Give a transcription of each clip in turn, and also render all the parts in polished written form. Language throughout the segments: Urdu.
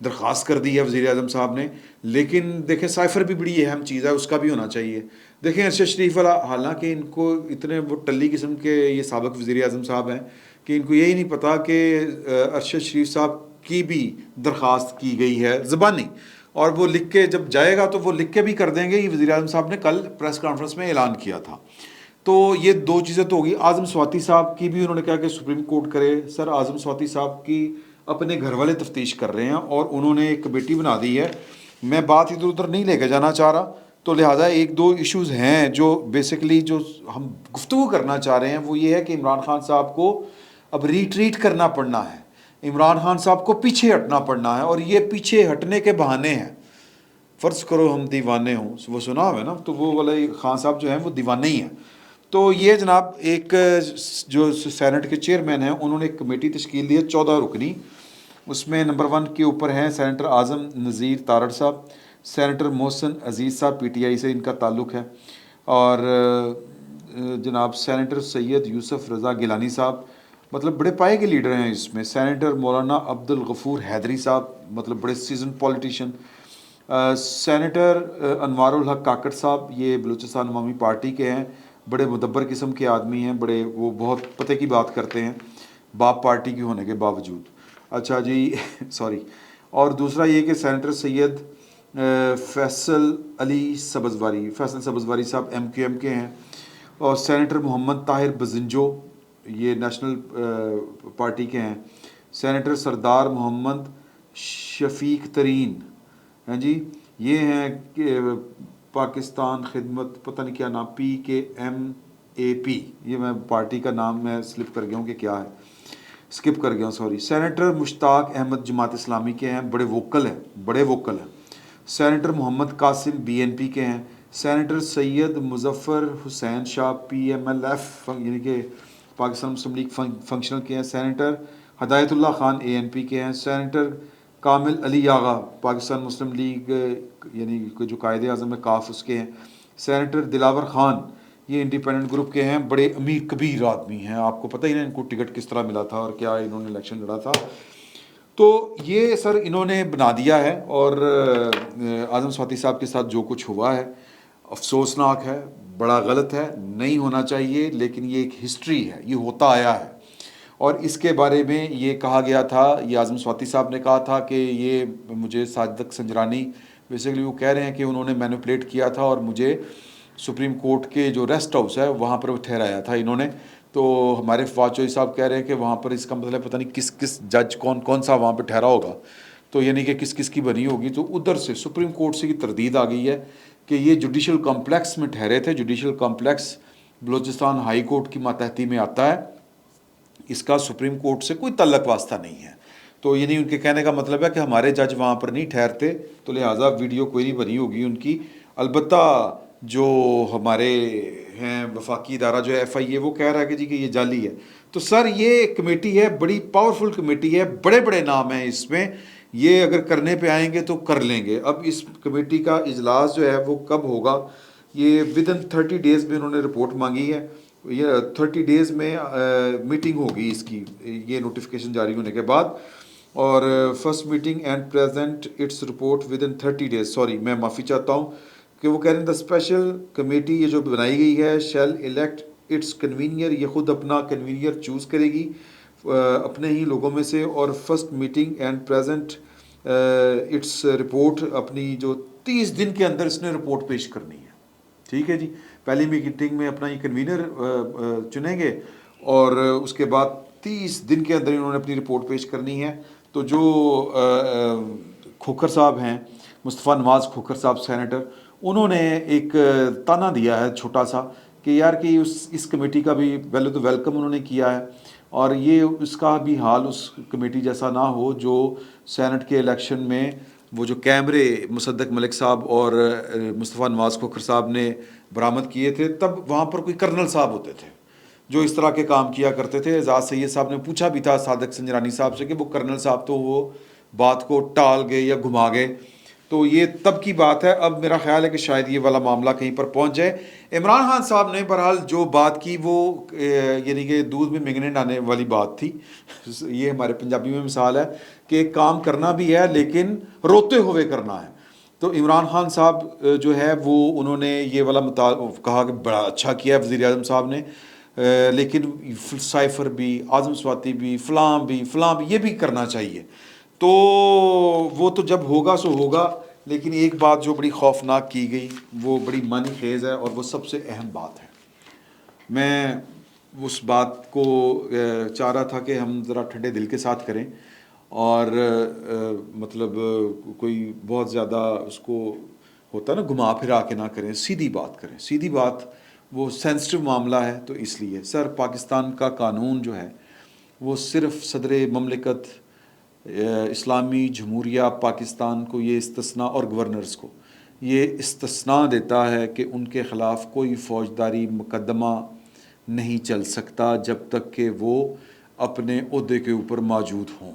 درخواست کر دی ہے وزیر اعظم صاحب نے، لیکن دیکھیں سائفر بھی بڑی اہم چیز ہے، اس کا بھی ہونا چاہیے. دیکھیں ارشد شریف والا، حالانکہ ان کو اتنے وہ ٹلی قسم کے یہ سابق وزیر اعظم صاحب ہیں کہ ان کو یہی نہیں پتہ کہ ارشد شریف صاحب کی بھی درخواست کی گئی ہے زبانی، اور وہ لکھ کے جب جائے گا تو وہ لکھ کے بھی کر دیں گے. یہ وزیر اعظم صاحب نے کل پریس کانفرنس میں اعلان کیا تھا. تو یہ دو چیزیں تو ہوگی. اعظم سواتی صاحب کی بھی انہوں نے کہا کہ سپریم کورٹ کرے. سر اعظم سواتی صاحب کی اپنے گھر والے تفتیش کر رہے ہیں اور انہوں نے ایک کمیٹی بنا دی ہے. میں بات ادھر ادھر نہیں لے کے جانا چاہ رہا، تو لہٰذا ایک دو ایشوز ہیں جو بیسکلی جو ہم گفتگو کرنا چاہ رہے ہیں، وہ یہ ہے کہ عمران خان صاحب کو اب ریٹریٹ کرنا پڑنا ہے، عمران خان صاحب کو پیچھے ہٹنا پڑنا ہے، اور یہ پیچھے ہٹنے کے بہانے ہیں. فرض کرو ہم دیوانے ہوں، وہ سنا ہوا ہے نا، تو وہ والے خان صاحب جو ہیں وہ دیوانے ہی ہیں. تو یہ جناب ایک جو سینٹ کے چیئرمین ہیں انہوں نے ایک کمیٹی تشکیل دی ہے 14 رکنی. اس میں نمبر 1 کے اوپر ہیں سینیٹر اعظم نذیر تارڑ صاحب، سینیٹر محسن عزیز صاحب پی ٹی آئی سے ان کا تعلق ہے، اور جناب سینیٹر سید یوسف رضا گیلانی صاحب مطلب بڑے پائے کے لیڈر ہیں اس میں، سینیٹر مولانا عبد الغفور حیدری صاحب مطلب بڑے سیزن پولیٹیشین، سینیٹر انوار الحق کاکڑ صاحب یہ بلوچستان عوامی پارٹی کے ہیں، بڑے مدبر قسم کے آدمی ہیں، بڑے وہ بہت پتہ کی بات کرتے ہیں باپ پارٹی کی ہونے کے باوجود. اچھا جی سوری. اور دوسرا یہ کہ سینیٹر سید فیصل علی سبزواری، فیصل سبزواری صاحب ایم کیو ایم کے ہیں، اور سینیٹر محمد طاہر بزنجو یہ نیشنل پارٹی کے ہیں، سینیٹر سردار محمد شفیق ترین ہیں جی یہ ہیں کہ پاکستان خدمت پتہ نہیں کیا نام پی کے ایم اے پی، یہ میں پارٹی کا نام میں سلپ کر گیا ہوں کہ کیا ہے، اسکپ کر گیا ہوں سوری. سینیٹر مشتاق احمد جماعت اسلامی کے ہیں، بڑے ووکل ہیں. Senator Muhammad Qasim B N P کے ہیں. Senator Syed Muzaffar Hussain Shah P M L F یعنی کہ پاکستان مسلم لیگ فنکشنل کے ہیں. سینیٹر ہدایت اللہ خان اے این پی کے ہیں. سینیٹر کامل علی آغا پاکستان مسلم لیگ یعنی جو قائد اعظم ہے کاف اس کے ہیں. سینیٹر دلاور خان یہ انڈیپینڈنٹ گروپ کے ہیں، بڑے امیر کبیر آدمی ہیں، آپ کو پتہ ہی نہیں ان کو ٹکٹ کس طرح ملا تھا اور کیا انہوں نے الیکشن لڑا تھا. تو یہ سر انہوں نے بنا دیا ہے، اور اعظم سواتی صاحب کے ساتھ جو کچھ ہوا ہے افسوسناک ہے، بڑا غلط ہے، نہیں ہونا چاہیے، لیکن یہ ایک ہسٹری ہے، یہ ہوتا آیا ہے. اور اس کے بارے میں یہ کہا گیا تھا، یہ اعظم سواتی صاحب نے کہا تھا کہ یہ مجھے صادق سنجرانی بیسیکلی وہ کہہ رہے ہیں کہ انہوں نے مینوپولیٹ کیا تھا اور مجھے سپریم کورٹ کے جو ریسٹ ہاؤس ہے وہاں پر ٹھہرایا تھا انہوں نے. تو ہمارے فواد چوہدری صاحب کہہ رہے ہیں کہ وہاں پر اس کا مطلب پتہ نہیں کس کس جج کون سا وہاں پہ ٹھہرا ہوگا، تو یعنی کہ کس کس کی بنی ہوگی. تو ادھر سے سپریم کورٹ سے کی تردید آ گئی ہے کہ یہ جوڈیشل کمپلیکس میں ٹھہرے تھے. Judicial complex Balochistan high court کی ماتحتی میں آتا ہے، اس کا سپریم کورٹ سے کوئی تعلق واسطہ نہیں ہے. تو یعنی ان کے کہنے کا مطلب ہے کہ ہمارے جج وہاں پر نہیں ٹھہرتے، تو لہٰذا ویڈیو کوئی نہیں بنی ہوگی ان کی. البتہ جو ہمارے ہیں وفاقی ادارہ جو ہے ایف آئی اے وہ کہہ رہا ہے کہ جی کہ یہ جعلی ہے. تو سر یہ کمیٹی ہے، بڑی پاورفل کمیٹی ہے، بڑے بڑے نام ہیں اس میں، یہ اگر کرنے پہ آئیں گے تو کر لیں گے. اب اس کمیٹی کا اجلاس جو ہے وہ کب ہوگا، یہ ودن 30 days میں انہوں نے رپورٹ مانگی ہے، یہ 30 days میں میٹنگ ہوگی اس کی، یہ نوٹیفیکیشن جاری ہونے کے بعد. اور first meeting and present its report within 30 days. Sorry میں معافی چاہتا ہوں کہ وہ کہہ رہے ہیں دا اسپیشل کمیٹی یہ جو بنائی گئی ہے شیل الیکٹ اٹس کنوینئر، یہ خود اپنا کنوینئر چوز کرے گی اپنے ہی لوگوں میں سے. اور first meeting and present its report, اپنی جو 30 دن کے اندر اس نے رپورٹ پیش کرنی ہے. ٹھیک ہے جی، پہلی میٹنگ میں اپنا یہ کنوینر چنیں گے اور اس کے بعد 30 دن کے اندر انہوں نے اپنی رپورٹ پیش کرنی ہے. تو جو کھوکھر صاحب ہیں مصطفیٰ نواز کھوکھر صاحب سینیٹر، انہوں نے ایک تانا دیا ہے چھوٹا سا کہ یار کہ اس کمیٹی کا بھی پہلے تو ویلکم انہوں نے کیا ہے، اور یہ اس کا بھی حال اس کمیٹی جیسا نہ ہو جو سینٹ کے الیکشن میں وہ جو کیمرے مصدق ملک صاحب اور مصطفیٰ نواز کھوکھر صاحب نے برآمد کیے تھے، تب وہاں پر کوئی کرنل صاحب ہوتے تھے جو اس طرح کے کام کیا کرتے تھے. اعزاز سید صاحب نے پوچھا بھی تھا صادق سنجرانی صاحب سے کہ وہ کرنل صاحب تو وہ بات کو ٹال گئے یا گھما گئے. تو یہ تب کی بات ہے. اب میرا خیال ہے کہ شاید یہ والا معاملہ کہیں پر پہنچ جائے. عمران خان صاحب نے بہرحال جو بات کی وہ یعنی کہ دودھ میں مینگنے ڈالنے والی بات تھی. یہ ہمارے پنجابی میں مثال ہے کہ کام کرنا بھی ہے لیکن روتے ہوئے کرنا ہے. تو عمران خان صاحب جو ہے وہ انہوں نے یہ والا کہا کہ بڑا اچھا کیا ہے وزیر اعظم صاحب نے، لیکن سائفر بھی، اعظم سواتی بھی، فلاں بھی یہ بھی کرنا چاہیے. تو وہ تو جب ہوگا سو ہوگا. لیکن ایک بات جو بڑی خوفناک کی گئی وہ بڑی معنی خیز ہے اور وہ سب سے اہم بات ہے. میں اس بات کو چاہ رہا تھا کہ ہم ذرا ٹھنڈے دل کے ساتھ کریں اور مطلب کوئی بہت زیادہ اس کو ہوتا ہے نا گھما پھرا کے نہ کریں، سیدھی بات کریں. سیدھی بات، وہ سینسٹیو معاملہ ہے تو اس لیے سر پاکستان کا قانون جو ہے وہ صرف صدر مملکت اسلامی جمہوریہ پاکستان کو یہ استثناء اور گورنرز کو یہ استثناء دیتا ہے کہ ان کے خلاف کوئی فوجداری مقدمہ نہیں چل سکتا جب تک کہ وہ اپنے عہدے کے اوپر موجود ہوں.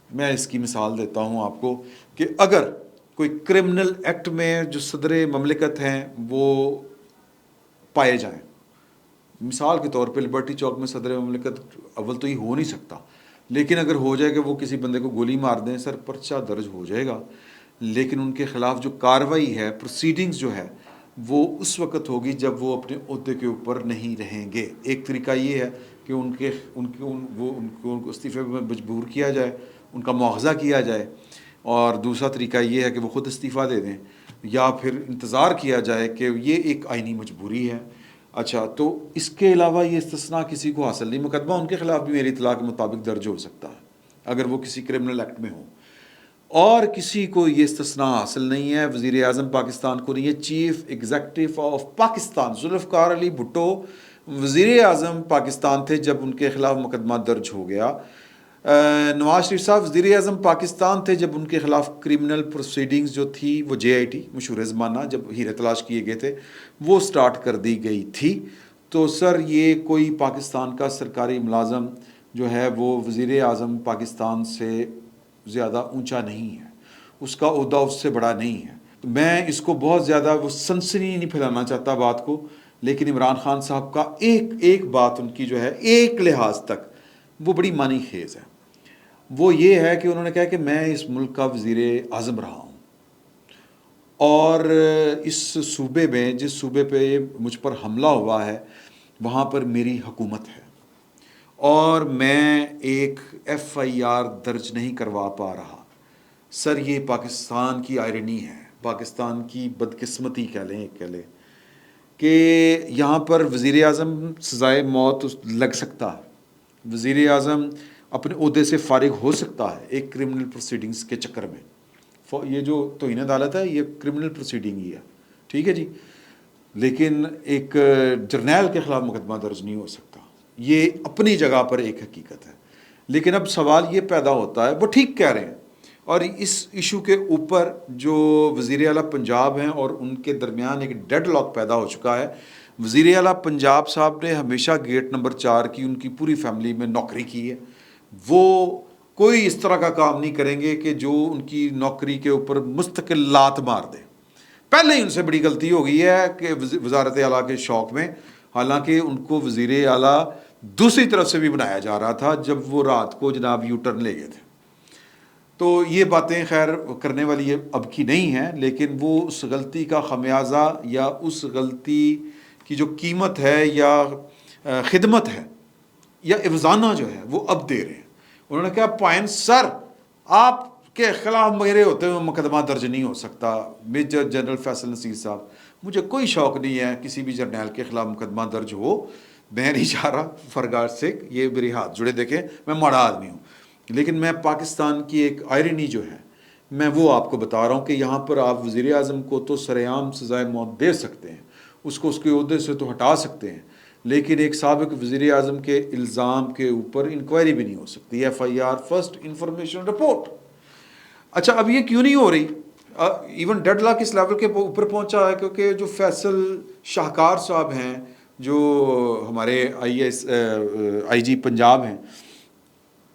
میں اس کی مثال دیتا ہوں آپ کو کہ اگر کوئی کرمنل ایکٹ میں جو صدر مملکت ہیں وہ پائے جائیں، مثال کے طور پہ لبرٹی چوک میں صدر مملکت اول تو یہ ہو نہیں سکتا، لیکن اگر ہو جائے کہ وہ کسی بندے کو گولی مار دیں سر پرچہ درج ہو جائے گا، لیکن ان کے خلاف جو کارروائی ہے، پروسیڈنگز جو ہے وہ اس وقت ہوگی جب وہ اپنے عہدے کے اوپر نہیں رہیں گے. ایک طریقہ یہ ہے کہ ان کو استعفے میں مجبور کیا جائے، ان کا مواخذہ کیا جائے، اور دوسرا طریقہ یہ ہے کہ وہ خود استعفیٰ دے دیں، یا پھر انتظار کیا جائے کہ یہ ایک آئینی مجبوری ہے. اچھا، تو اس کے علاوہ یہ استثناء کسی کو حاصل نہیں. مقدمہ ان کے خلاف بھی میری اطلاع کے مطابق درج ہو سکتا ہے اگر وہ کسی کرمنل ایکٹ میں ہوں، اور کسی کو یہ استثناء حاصل نہیں ہے. وزیر اعظم پاکستان کو نہیں ہے. Chief executive of Pakistan Zulfikar Ali Bhutto وزیر اعظم پاکستان تھے جب ان کے خلاف مقدمہ درج ہو گیا. نواز شریف صاحب وزیر اعظم پاکستان تھے جب ان کے خلاف کرمنل پروسیڈنگز جو تھی وہ JIT مشہور زمانہ جب ہیرے تلاش کیے گئے تھے وہ سٹارٹ کر دی گئی تھی. تو سر یہ کوئی پاکستان کا سرکاری ملازم جو ہے وہ وزیر اعظم پاکستان سے زیادہ اونچا نہیں ہے، اس کا عہدہ اس سے بڑا نہیں ہے. تو میں اس کو بہت زیادہ وہ سنسنی نہیں پھیلانا چاہتا بات کو، لیکن عمران خان صاحب کا ایک بات ان کی جو ہے ایک لحاظ تک وہ بڑی معنی خیز ہے. وہ یہ ہے کہ انہوں نے کہا کہ میں اس ملک کا وزیر اعظم رہا ہوں، اور اس صوبے میں جس صوبے پہ مجھ پر حملہ ہوا ہے وہاں پر میری حکومت ہے، اور میں ایک FIR درج نہیں کروا پا رہا. سر یہ پاکستان کی آئرنی ہے، پاکستان کی بدقسمتی کہہ لیں کہ یہاں پر وزیر اعظم سزائے موت لگ سکتا ہے، وزیر اعظم اپنے عہدے سے فارغ ہو سکتا ہے ایک کرمنل پروسیڈنگز کے چکر میں. یہ جو توہین عدالت ہے یہ کرمنل پروسیڈنگ ہی ہے، ٹھیک ہے جی، لیکن ایک جرنیل کے خلاف مقدمہ درج نہیں ہو سکتا. یہ اپنی جگہ پر ایک حقیقت ہے. لیکن اب سوال یہ پیدا ہوتا ہے، وہ ٹھیک کہہ رہے ہیں، اور اس ایشو کے اوپر جو وزیر اعلیٰ پنجاب ہیں اور ان کے درمیان ایک ڈیڈ لاک پیدا ہو چکا ہے. وزیر اعلیٰ پنجاب صاحب نے ہمیشہ گیٹ نمبر 4 کی ان کی پوری فیملی میں نوکری کی ہے. وہ کوئی اس طرح کا کام نہیں کریں گے کہ جو ان کی نوکری کے اوپر مستقل لات مار دے. پہلے ہی ان سے بڑی غلطی ہو گئی ہے کہ وزارت اعلیٰ کے شوق میں، حالانکہ ان کو وزیر اعلیٰ دوسری طرف سے بھی بنایا جا رہا تھا جب وہ رات کو جناب یو ٹرن لے گئے تھے. تو یہ باتیں خیر کرنے والی اب کی نہیں ہیں، لیکن وہ اس غلطی کا خمیازہ یا اس غلطی کی جو قیمت ہے یا خدمت ہے یا افزانہ جو ہے وہ اب دے رہے ہیں. انہوں نے کہا پوائنٹ سر آپ کے خلاف میرے ہوتے ہوئے مقدمہ درج نہیں ہو سکتا. میجر جنرل فیصل نصیر صاحب، مجھے کوئی شوق نہیں ہے کسی بھی جرنیل کے خلاف مقدمہ درج ہو، میں نہیں چاہ رہا، فار گاڈ سیک، یہ میرے ہاتھ جڑے دیکھیں میں ماڑا آدمی ہوں، لیکن میں پاکستان کی ایک آئرنی جو ہے میں وہ آپ کو بتا رہا ہوں کہ یہاں پر آپ وزیر اعظم کو تو سرعام سزائے موت دے سکتے ہیں، اس کو اس کے عہدے سے تو ہٹا سکتے ہیں، لیکن ایک سابق وزیر اعظم کے الزام کے اوپر انکوائری بھی نہیں ہو سکتی. FIR first information report. اچھا، اب یہ کیوں نہیں ہو رہی؟ ایون ڈیڈ لاک اس لیول کے اوپر پہنچا ہے کیونکہ جو فیصل شاہکار صاحب ہیں جو ہمارے IG پنجاب ہیں،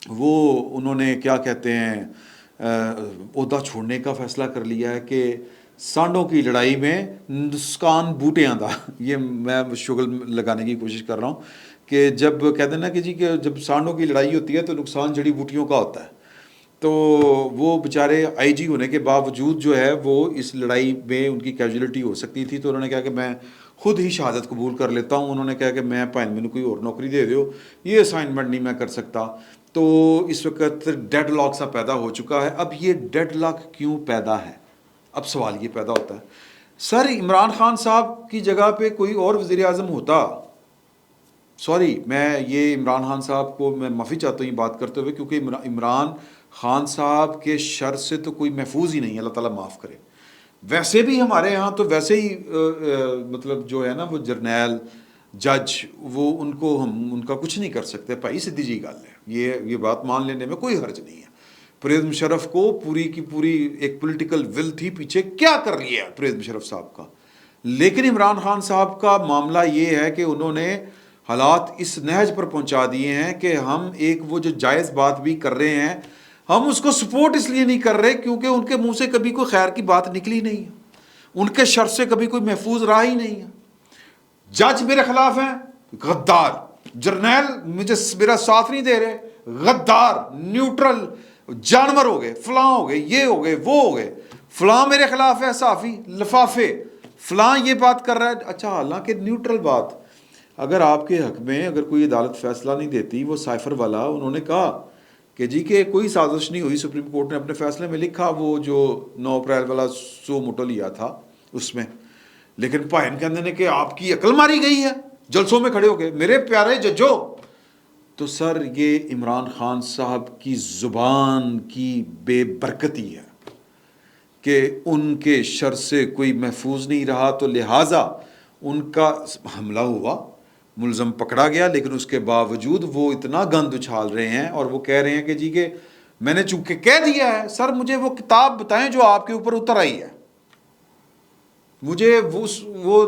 وہ انہوں نے کیا کہتے ہیں عہدہ چھوڑنے کا فیصلہ کر لیا ہے کہ سانڈوں کی لڑائی میں نسکان بوٹیاں دا. یہ میں شغل لگانے کی کوشش کر رہا ہوں کہ جب کہتے ہیں نا کہ جی کہ جب سانڈوں کی لڑائی ہوتی ہے تو نقصان جڑی بوٹیوں کا ہوتا ہے. تو وہ بیچارے آئی جی ہونے کے باوجود جو ہے وہ اس لڑائی میں ان کی کیجولیٹی ہو سکتی تھی، تو انہوں نے کہا کہ میں خود ہی شہادت قبول کر لیتا ہوں. انہوں نے کہا کہ میں پائن میں کوئی اور نوکری دے دو، یہ اسائنمنٹ نہیں میں کر سکتا. تو اس وقت ڈیڈ لاک سا پیدا ہو چکا ہے. اب یہ ڈیڈ لاک کیوں پیدا ہے؟ اب سوال یہ پیدا ہوتا ہے، سر عمران خان صاحب کی جگہ پہ کوئی اور وزیر اعظم ہوتا، سوری میں یہ عمران خان صاحب کو میں معافی چاہتا ہوں یہ بات کرتے ہوئے، کیونکہ عمران خان صاحب کے شر سے تو کوئی محفوظ ہی نہیں ہے، اللہ تعالیٰ معاف کرے. ویسے بھی ہمارے ہاں تو ویسے ہی مطلب جو ہے نا وہ جرنیل جج وہ ان کو ہم ان کا کچھ نہیں کر سکتے. بھائی سیدھی جی گل ہے، یہ بات مان لینے میں کوئی حرج نہیں ہے. پرویز مشرف کو پوری کی پوری ایک پولیٹیکل ول تھی پیچھے، کیا کر لیا ہے پرویز مشرف صاحب کا. لیکن عمران خان صاحب کا معاملہ یہ ہے کہ انہوں نے حالات اس نہج پر پہنچا دیے ہیں کہ ہم ایک وہ جو جائز بات بھی کر رہے ہیں ہم اس کو سپورٹ اس لیے نہیں کر رہے کیونکہ ان کے منہ سے کبھی کوئی خیر کی بات نکلی نہیں ہے، ان کے شر سے کبھی کوئی محفوظ رہا ہی نہیں ہے. جج میرے خلاف ہیں، غدار. جرنیل میرا ساتھ نہیں دے رہے، غدار، نیوٹرل، جانور ہو گئے، فلاں ہو گئے، یہ ہو گئے، وہ ہو گئے. فلاں میرے خلاف ہے، صحافی لفافے، فلاں یہ بات کر رہا ہے. اچھا حالانکہ نیوٹرل بات، اگر آپ کے حق میں اگر کوئی عدالت فیصلہ نہیں دیتی، وہ سائفر والا انہوں نے کہا کہ جی کہ کوئی سازش نہیں ہوئی، سپریم کورٹ نے اپنے فیصلے میں لکھا وہ جو 9 اپریل والا سو موٹو لیا تھا اس میں. لیکن پائن کہنے نے کہ آپ کی عقل ماری گئی ہے جلسوں میں کھڑے ہو گئے. میرے پیارے ججو، تو سر یہ عمران خان صاحب کی زبان کی بے برکتی ہے کہ ان کے شر سے کوئی محفوظ نہیں رہا، تو لہٰذا ان کا حملہ ہوا، ملزم پکڑا گیا، لیکن اس کے باوجود وہ اتنا گند اچھال رہے ہیں اور وہ کہہ رہے ہیں کہ جی کہ میں نے چونکہ کہہ دیا ہے. سر مجھے وہ کتاب بتائیں جو آپ کے اوپر اتر آئی ہے، مجھے وہ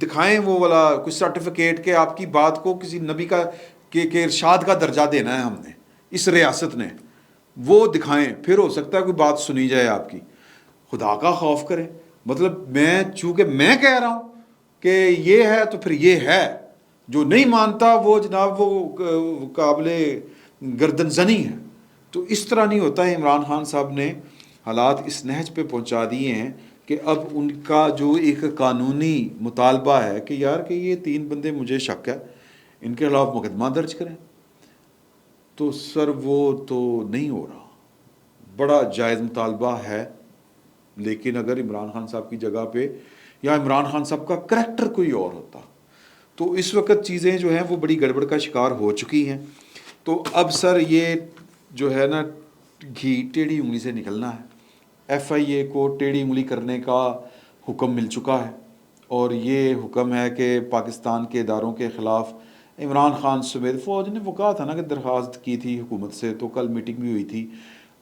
دکھائیں وہ والا کچھ سرٹیفکیٹ کہ آپ کی بات کو کسی نبی کا کہ ارشاد کا درجہ دینا ہے ہم نے اس ریاست نے، وہ دکھائیں، پھر ہو سکتا ہے کوئی بات سنی جائے آپ کی. خدا کا خوف کریں. مطلب میں چونکہ میں کہہ رہا ہوں کہ یہ ہے تو پھر یہ ہے، جو نہیں مانتا وہ جناب وہ قابل گردن زنی ہے. تو اس طرح نہیں ہوتا ہے. عمران خان صاحب نے حالات اس نہج پہ پہنچا دیے ہیں کہ اب ان کا جو ایک قانونی مطالبہ ہے کہ یار کہ یہ 3 بندے مجھے شک ہے ان کے خلاف مقدمہ درج کریں، تو سر وہ تو نہیں ہو رہا. بڑا جائز مطالبہ ہے، لیکن اگر عمران خان صاحب کی جگہ پہ یا عمران خان صاحب کا کریکٹر کوئی اور ہوتا تو اس وقت چیزیں جو ہیں وہ بڑی گڑبڑ کا شکار ہو چکی ہیں. تو اب سر یہ جو ہے نا گھی ٹیڑھی انگلی سے نکلنا ہے. ایف آئی اے کو ٹیڑھی انگلی کرنے کا حکم مل چکا ہے، اور یہ حکم ہے کہ پاکستان کے اداروں کے خلاف عمران خان سمیت فوج نے وہ کہا تھا نا کہ درخواست کی تھی حکومت سے، تو کل میٹنگ بھی ہوئی تھی،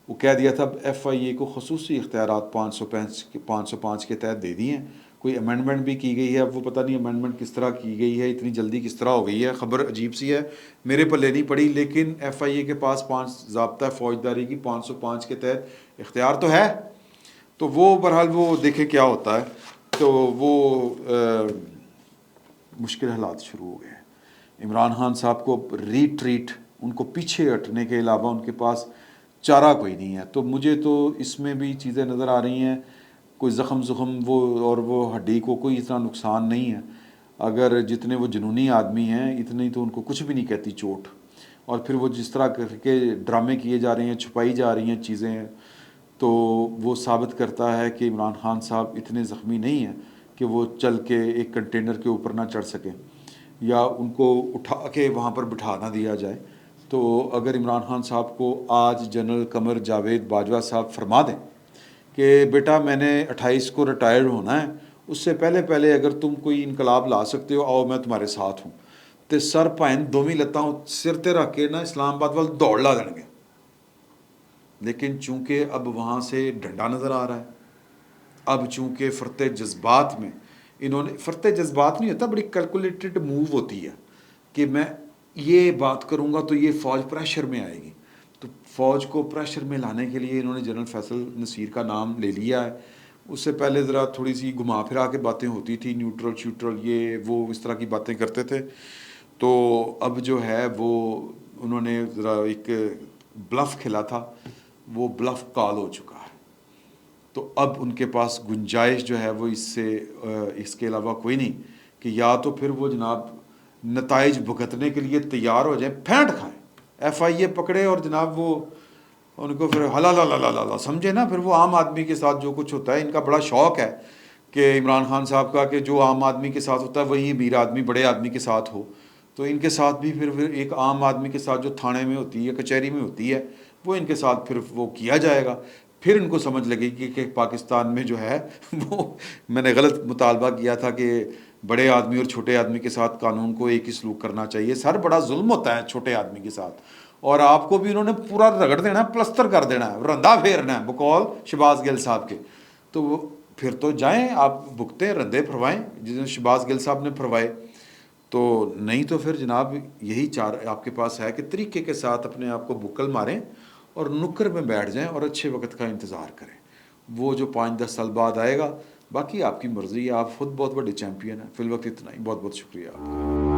وہ کہہ دیا تھا ایف آئی اے کو خصوصی اختیارات 505 کے تحت دے دیے ہیں. کوئی امینڈمنٹ بھی کی گئی ہے، اب وہ پتہ نہیں امینڈمنٹ کس طرح کی گئی ہے، اتنی جلدی کس طرح ہو گئی ہے، خبر عجیب سی ہے، میرے پلے نہیں پڑی. لیکن ایف آئی اے کے پاس 5 ضابطہ فوجداری کی 505 کے تحت اختیار تو ہے. تو وہ بہرحال وہ دیکھیں کیا ہوتا ہے. تو وہ مشکل حالات شروع ہو گئے ہیں. عمران خان صاحب کو ریٹریٹ، ان کو پیچھے ہٹنے کے علاوہ ان کے پاس چارہ کوئی نہیں ہے. تو مجھے تو اس میں بھی چیزیں نظر آ رہی ہیں، کوئی زخم وہ اور وہ ہڈی کو کوئی اتنا نقصان نہیں ہے. اگر جتنے وہ جنونی آدمی ہیں اتنی تو ان کو کچھ بھی نہیں کہتی چوٹ. اور پھر وہ جس طرح کر کے ڈرامے کیے جا رہے ہیں، چھپائی جا رہی ہیں چیزیں، تو وہ ثابت کرتا ہے کہ عمران خان صاحب اتنے زخمی نہیں ہیں کہ وہ چل کے ایک کنٹینر کے اوپر نہ چڑھ سکیں یا ان کو اٹھا کے وہاں پر بٹھا نہ دیا جائے. تو اگر عمران خان صاحب کو آج جنرل قمر جاوید باجوہ صاحب فرما دیں کہ بیٹا میں نے 28 کو ریٹائرڈ ہونا ہے، اس سے پہلے اگر تم کوئی انقلاب لا سکتے ہو آؤ میں تمہارے ساتھ ہوں، تو سر پائن دوویں لتاں سر تے رکھ کے نا اسلام آباد وال دوڑ لا دیں گے. لیکن چونکہ اب وہاں سے ڈنڈا نظر آ رہا ہے، اب چونکہ فرط جذبات میں انہوں نے، فرط جذبات نہیں ہوتا، بڑی کیلکولیٹڈ موو ہوتی ہے کہ میں یہ بات کروں گا تو یہ فوج پریشر میں آئے گی. تو فوج کو پریشر میں لانے کے لیے انہوں نے جنرل فیصل نصیر کا نام لے لیا ہے. اس سے پہلے ذرا تھوڑی سی گھما پھرا کے باتیں ہوتی تھی، نیوٹرل شیوٹرل یہ وہ اس طرح کی باتیں کرتے تھے. تو اب جو ہے وہ انہوں نے ذرا ایک بلف کھیلا تھا، وہ بلف کال ہو چکا ہے. تو اب ان کے پاس گنجائش جو ہے وہ اس کے علاوہ کوئی نہیں کہ یا تو پھر وہ جناب نتائج بھگتنے کے لیے تیار ہو جائیں, پھینٹ کھائیں, ایف آئی اے پکڑے اور جناب وہ ان کو پھر ہلا سمجھے نا. پھر وہ عام آدمی کے ساتھ جو کچھ ہوتا ہے, ان کا بڑا شوق ہے کہ عمران خان صاحب کا کہ جو عام آدمی کے ساتھ ہوتا ہے وہی امیر آدمی بڑے آدمی کے ساتھ ہو. تو ان کے ساتھ بھی پھر ایک عام آدمی کے ساتھ جو تھانے میں ہوتی ہے, کچہری میں ہوتی ہے, وہ ان کے ساتھ پھر وہ کیا جائے گا. پھر ان کو سمجھ لگے گی کہ پاکستان میں جو ہے وہ میں نے غلط مطالبہ کیا تھا کہ بڑے آدمی اور چھوٹے آدمی کے ساتھ قانون کو ایک ہی سلوک کرنا چاہیے. سر بڑا ظلم ہوتا ہے چھوٹے آدمی کے ساتھ, اور آپ کو بھی انہوں نے پورا رگڑ دینا ہے, پلستر کر دینا ہے, رندہ پھیرنا ہے بقول شہباز گل صاحب کے. تو وہ پھر تو جائیں آپ بھگتیں, رندے پھروائیں جس نے شہباز گل صاحب نے پھروائے. تو نہیں تو پھر جناب یہی چار آپ کے پاس ہے کہ طریقے کے ساتھ اپنے آپ کو بکل ماریں اور نکر میں بیٹھ جائیں اور اچھے وقت کا انتظار کریں. وہ جو 5-10 سال بعد آئے گا, باقی آپ کی مرضی ہے, آپ خود بہت بڑے چیمپئن ہیں. فی الوقت اتنا ہی, بہت بہت شکریہ آپ کا.